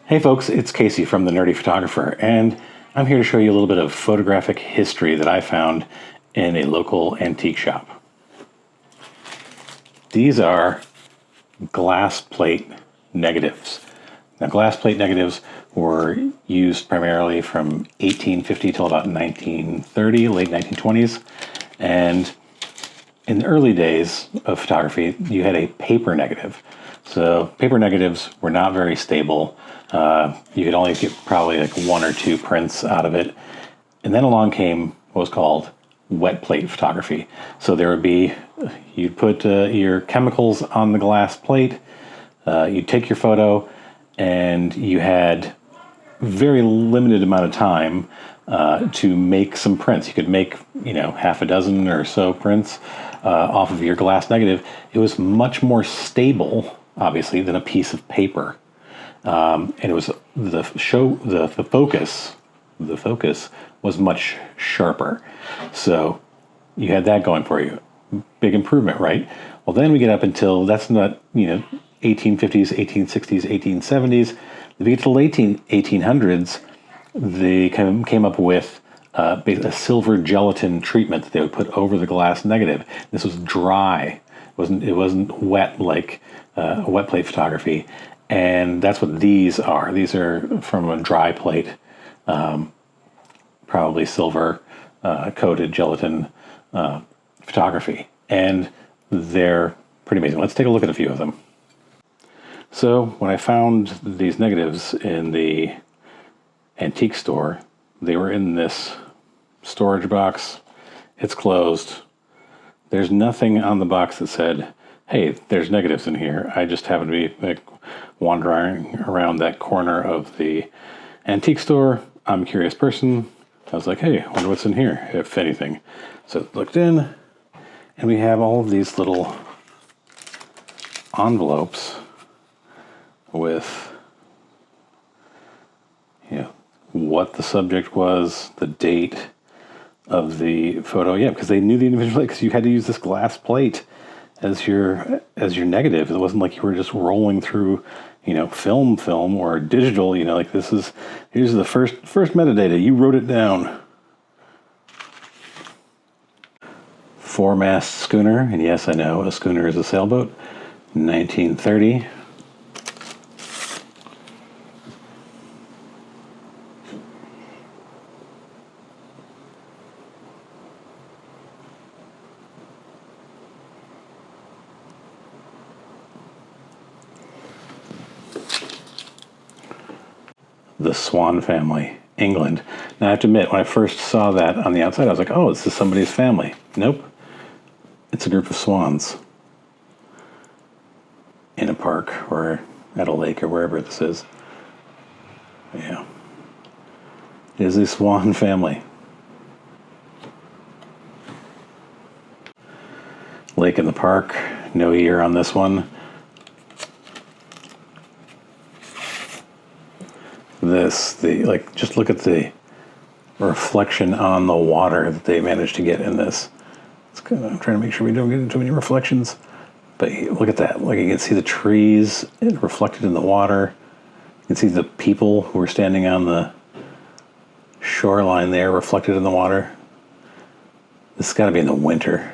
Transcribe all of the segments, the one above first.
Hey folks, it's Casey from The Nerdy Photographer, and I'm here to show you a little bit of photographic history that I found in a local antique shop. These are glass plate negatives. Now, glass plate negatives were used primarily from 1850 till about 1930, late 1920s, and in the early days of photography, you had a paper negative. So paper negatives were not very stable. You could only get probably like one or two prints out of it. And then along came what was called wet plate photography. So there would be, you'd put your chemicals on the glass plate, you'd take your photo, and you had very limited amount of time to make some prints. You could make, half a dozen or so prints off of your glass negative. It was much more stable, obviously, than a piece of paper. And it was the focus was much sharper. So you had that going for you. Big improvement, right? Well, then we get up until, that's not, 1850s, 1860s, 1870s. We get to the late 1800s, they came up with a silver gelatin treatment that they would put over the glass negative. This was dry. It wasn't wet like wet plate photography. And that's what these are. These are from a dry plate, probably silver coated gelatin photography. And they're pretty amazing. Let's take a look at a few of them. So when I found these negatives in the antique store, they were in this storage box. It's closed. There's nothing on the box that said, hey, there's negatives in here. I just happened to be wandering around that corner of the antique store. I'm a curious person. I was like, hey, I wonder what's in here, if anything. So I looked in, and we have all of these little envelopes with what the subject was, the date of the photo. Yeah, because they knew the individual, because you had to use this glass plate as your negative. It wasn't like you were just rolling through, film or digital. Here's the first metadata. You wrote it down. Four-mast schooner, and yes, I know a schooner is a sailboat. 1930. The Swan family, England. Now I have to admit, when I first saw that on the outside, I was like, oh, this is somebody's family. Nope. It's a group of swans in a park or at a lake or wherever this is. Yeah. It is the Swan family. Lake in the park, no year on this one. Just look at the reflection on the water that they managed to get in this. I'm trying to make sure we don't get into any reflections, but look at that. Like, you can see the trees reflected in the water. You can see the people who are standing on the shoreline there reflected in the water. This has got to be in the winter,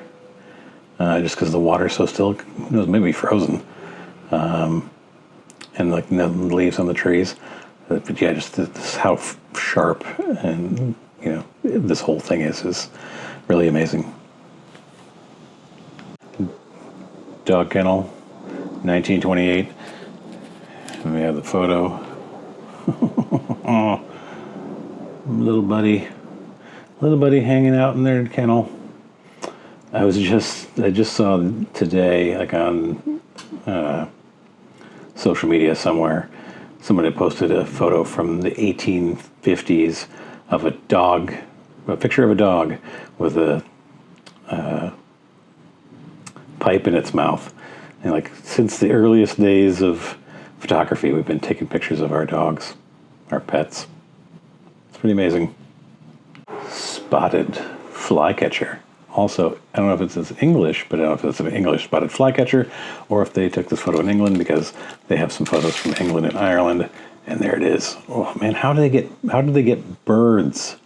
just because the water's so still. Who knows, maybe frozen, and no leaves on the trees. But yeah, just this how sharp and this whole thing is really amazing. Dog kennel, 1928. And we have the photo. Oh, little buddy hanging out in their kennel. I just saw today, like on social media somewhere, somebody posted a photo from the 1850s of a dog, a picture of a dog with a pipe in its mouth. And since the earliest days of photography, we've been taking pictures of our dogs, our pets. It's pretty amazing. Spotted flycatcher. Also, I don't know if it says English, but I don't know if it's an English spotted flycatcher or if they took this photo in England, because they have some photos from England and Ireland, And there it is. Oh man, how did they get birds?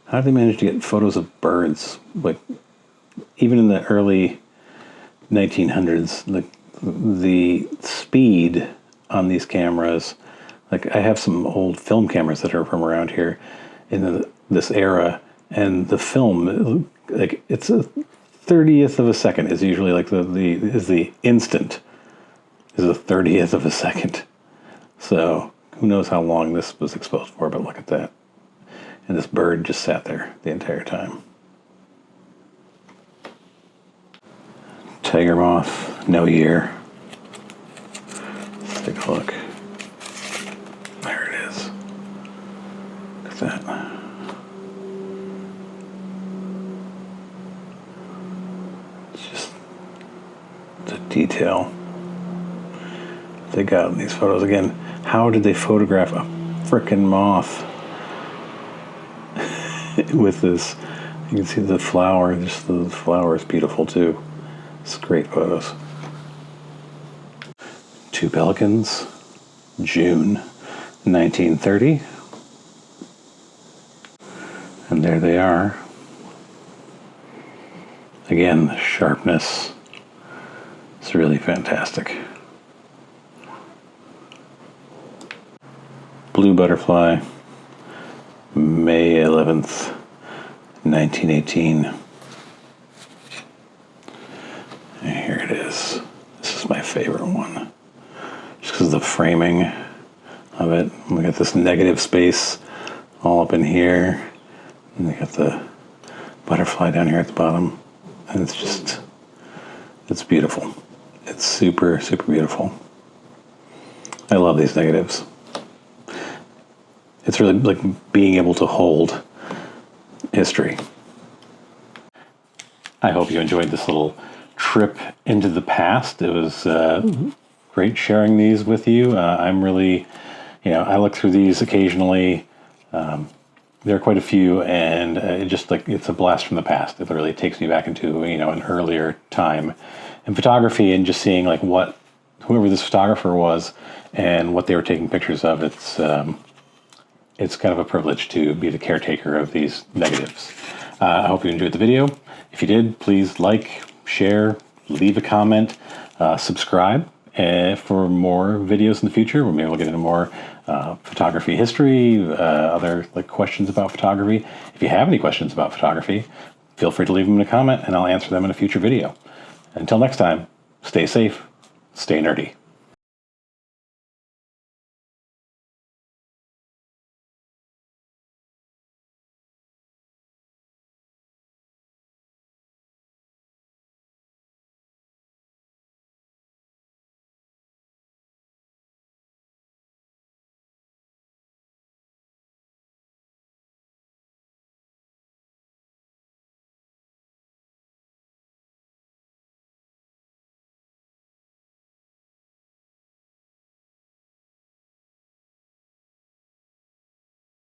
How did they manage to get photos of birds? Like, even in the early 1900s, the speed on these cameras, like I have some old film cameras that are from around here in this era, and the film, like it's a 30th of a second is usually like the instant is a 30th of a second. So who knows how long this was exposed for, but look at that. And this bird just sat there the entire time. Tiger moth, no year. Let's take a look. There it is. Look at that. It's just the detail they got in these photos. Again, how did they photograph a frickin' moth with this? You can see the flower, just the flower is beautiful too. It's great photos. Two pelicans, June 1930. And there they are. Again, the sharpness is really fantastic. Blue butterfly, May 11th, 1918. And here it is. This is my favorite one. Just because of the framing of it. We got this negative space all up in here. And we got the butterfly down here at the bottom. And it's just, it's beautiful. It's super, super beautiful. I love these negatives. It's really like being able to hold history. I hope you enjoyed this little trip into the past. It was great sharing these with you. I'm really, I look through these occasionally. There are quite a few, and it's a blast from the past. It really takes me back into, an earlier time in photography, and just seeing like whoever this photographer was and what they were taking pictures of. It's kind of a privilege to be the caretaker of these negatives. I hope you enjoyed the video. If you did, please like, share, leave a comment, subscribe for more videos in the future. Maybe we'll get into more photography history, other questions about photography. If you have any questions about photography, feel free to leave them in a comment and I'll answer them in a future video. Until next time, stay safe, stay nerdy.